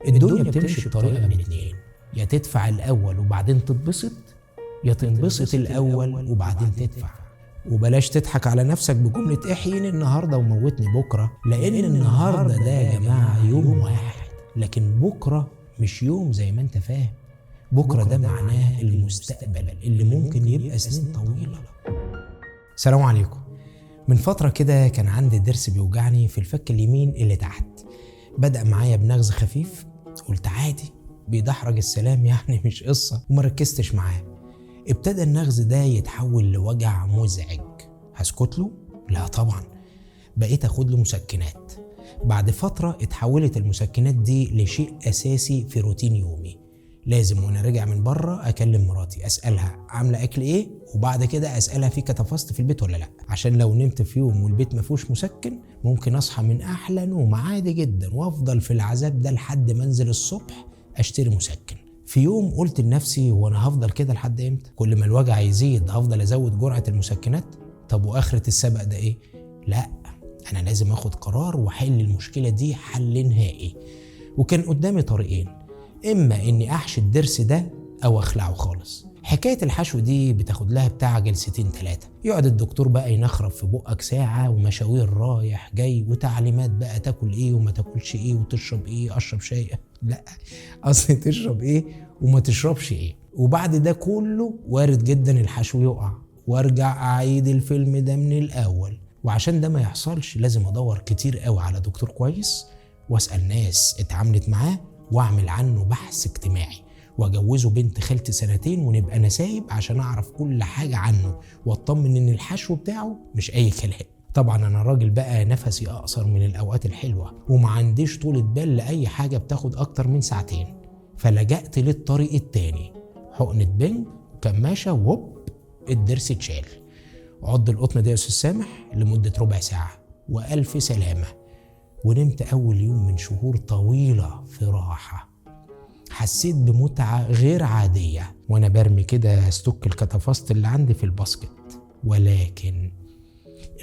الدنيا بتمشي بطريقة من اتنين، يا تدفع الأول وبعدين تتبسط، يا تنبسط الأول وبعدين تدفع. وبلاش تضحك على نفسك بجملة احييني النهاردة وموتني بكرة، لأن النهاردة ده يا جماعة يوم واحد، لكن بكرة مش يوم زي ما انت فاهم. بكرة ده معناه المستقبل اللي ممكن يبقى سنين طويلة. السلام عليكم. من فترة كده كان عندي ضرس بيوجعني في الفك اليمين اللي تحت. بدأ معايا بنغز خفيف، قلت عادي بيدحرج السلام يعني مش قصة، وما ركزتش معاه. ابتدى النغز ده يتحول لوجع مزعج. هسكت له؟ لا طبعا. بقيت اخد له مسكنات. بعد فترة اتحولت المسكنات دي لشيء اساسي في روتين يومي. لازم وانا راجع من بره اكلم مراتي اسالها عامله اكل ايه، وبعد كده اسالها في كتفست في البيت ولا لا، عشان لو نمت في يوم والبيت ما فيهوش مسكن ممكن اصحى من احلى نوم عادي جدا وافضل في العذاب ده لحد ما انزل الصبح اشتري مسكن. في يوم قلت لنفسي وانا هفضل كده لحد امتى؟ كل ما الوجع يزيد هفضل ازود جرعه المسكنات؟ طب واخره السبق ده ايه؟ لا، انا لازم اخد قرار واحل المشكله دي حل نهائي. وكان قدامي طريقين، اما اني احشي الضرس ده او اخلعه خالص. حكايه الحشو دي بتاخد لها بتاع جلستين 3، يقعد الدكتور بقى ينخرب في بقك ساعه ومشاوير رايح جاي وتعليمات بقى تاكل ايه وما تاكلش ايه وتشرب ايه، اشرب شاي لا اصل تشرب ايه وما تشربش ايه. وبعد ده كله وارد جدا الحشو يقع وارجع اعيد الفيلم ده من الاول. وعشان ده ما يحصلش لازم ادور كتير قوي على دكتور كويس واسال ناس اتعاملت معاه واعمل عنه بحث اجتماعي واجوزه بنت خالتي 2 ونبقى نسايب عشان اعرف كل حاجة عنه واطمن ان الحشو بتاعه مش اي كلام. طبعا انا راجل بقى نفسي اقصر من الاوقات الحلوة وما عنديش طولة بال لاي حاجة بتاخد اكتر من 2 ساعة، فلجأت للطريق التاني، حقنة بنج وكماشة ووب الضرس اتشال. عض القطن ده يا استاذ سامح لمدة ربع ساعة والف سلامة. ونمت أول يوم من شهور طويلة في راحة. حسيت بمتعة غير عادية وأنا برمي كده ستوك الكتفست اللي عندي في الباسكت. ولكن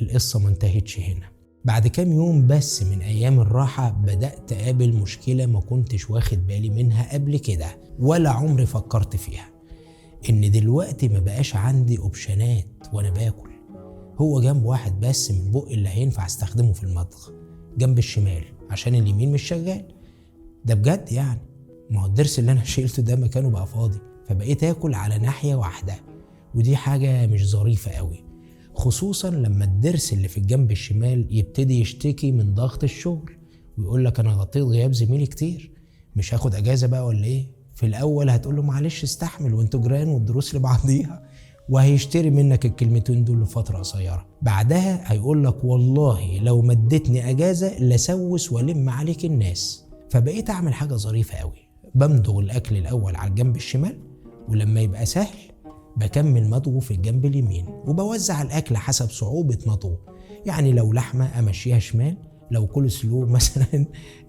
القصة ما انتهتش هنا. بعد كام يوم بس من أيام الراحة بدأت أقابل مشكلة ما كنتش واخد بالي منها قبل كده ولا عمري فكرت فيها، إن دلوقتي ما بقاش عندي أوبشنات وأنا باكل. هو جنب واحد بس من بق اللي هينفع استخدمه في المطبخ، جنب الشمال عشان اليمين مش شغال. ده بجد يعني، ما هو الضرس اللي انا شيلته ده مكانه بقى فاضي، فبقيت اكل على ناحية واحدة، ودي حاجة مش ظريفة قوي، خصوصا لما الضرس اللي في الجنب الشمال يبتدي يشتكي من ضغط الشغل ويقول لك انا غطيت غياب زميلي كتير، مش هاخد اجازة بقى ولا ايه؟ في الاول هتقول له معلش استحمل وانتوا جيران والدروس لبعضيها، وهيشتري منك الكلمتين دول لفترة قصيرة. بعدها هيقول لك والله لو مدتني اجازة لسوس والم عليك الناس. فبقيت اعمل حاجة ظريفة قوي، بمضغ الاكل الاول على الجنب الشمال، ولما يبقى سهل بكمل مضغه في الجنب اليمين، وبوزع الاكل حسب صعوبة مضغه. يعني لو لحمة امشيها شمال، لو كل سلو مثلا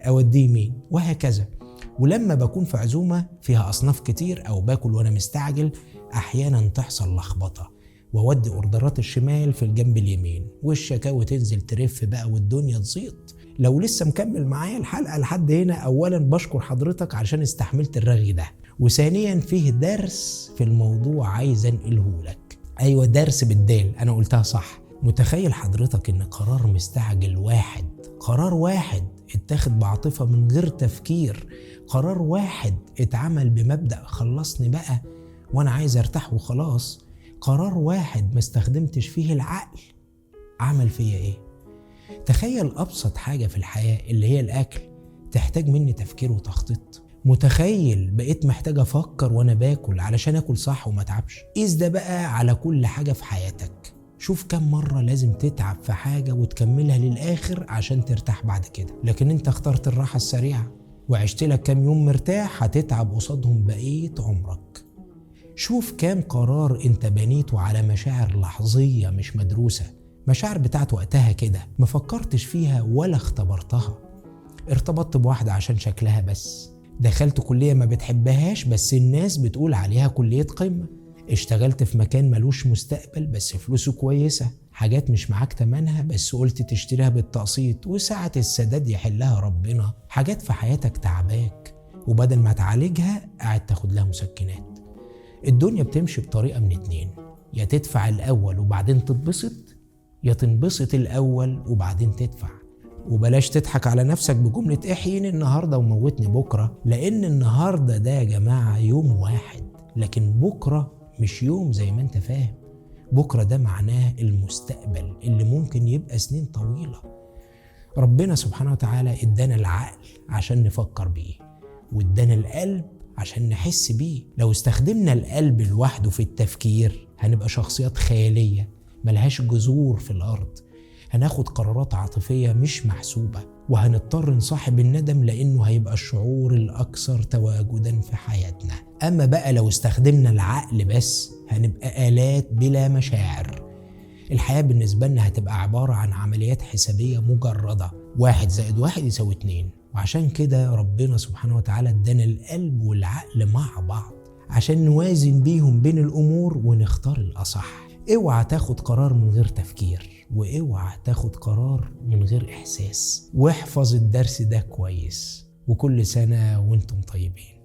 اوديه يمين، وهكذا. ولما بكون في عزومة فيها اصناف كتير او باكل وانا مستعجل احيانا تحصل لخبطة واودي اوردرات الشمال في الجنب اليمين، والشكاوي تنزل ترف بقى والدنيا تزيط. لو لسه مكمل معايا الحلقة لحد هنا، اولا بشكر حضرتك عشان استحملت الرغي ده، وثانيا فيه درس في الموضوع عايز انقلهولك. ايوه درس بالدال، انا قلتها صح. متخيل حضرتك ان قرار مستعجل واحد، قرار واحد اتاخد بعاطفة من غير تفكير، قرار واحد اتعمل بمبدأ خلصني بقى وانا عايز ارتاح وخلاص، قرار واحد ما استخدمتش فيه العقل، عمل فيا ايه؟ تخيل ابسط حاجة في الحياة اللي هي الاكل تحتاج مني تفكير وتخطيط. متخيل بقيت محتاج افكر وانا باكل علشان اكل صح وما اتعبش. قيس ده بقى على كل حاجة في حياتك. شوف كم مرة لازم تتعب في حاجة وتكملها للآخر عشان ترتاح بعد كده، لكن انت اخترت الراحة السريعة وعشت لك كام يوم مرتاح هتتعب قصادهم بقية عمرك. شوف كام قرار انت بنيته على مشاعر لحظية مش مدروسة، مشاعر بتاعت وقتها كده ما فكرتش فيها ولا اختبرتها. ارتبطت بواحدة عشان شكلها بس، دخلت كلية ما بتحبهاش بس الناس بتقول عليها كلية قمة، اشتغلت في مكان ملوش مستقبل بس فلوسه كويسة، حاجات مش معاك تمنها بس قلت تشتريها بالتقسيط وساعة السداد يحلها ربنا، حاجات في حياتك تعباك وبدل ما تعالجها قاعد تاخد لها مسكنات. الدنيا بتمشي بطريقة من اتنين، يا تدفع الأول وبعدين تتبسط، يا تنبسط الأول وبعدين تدفع. وبلاش تضحك على نفسك بجملة احييني النهاردة وموتني بكرة، لأن النهاردة ده يا جماعة يوم واحد، لكن بكرة مش يوم زي ما انت فاهم. بكرة ده معناه المستقبل اللي ممكن يبقى سنين طويلة. ربنا سبحانه وتعالى ادانا العقل عشان نفكر بيه، وادانا القلب عشان نحس بيه. لو استخدمنا القلب لوحده في التفكير هنبقى شخصيات خيالية ملهاش جذور في الأرض، هناخد قرارات عاطفية مش محسوبة، وهنضطر نصاحب الندم لأنه هيبقى الشعور الأكثر تواجدا في حياتنا. أما بقى لو استخدمنا العقل بس هنبقى آلات بلا مشاعر. الحياة بالنسبة لنا هتبقى عبارة عن عمليات حسابية مجردة، 1 + 1 = 2. وعشان كده ربنا سبحانه وتعالى ادانا القلب والعقل مع بعض عشان نوازن بيهم بين الأمور ونختار الأصح. اوعى تاخد قرار من غير تفكير، واوعى تاخد قرار من غير إحساس. واحفظ الدرس ده كويس، وكل سنة وانتم طيبين.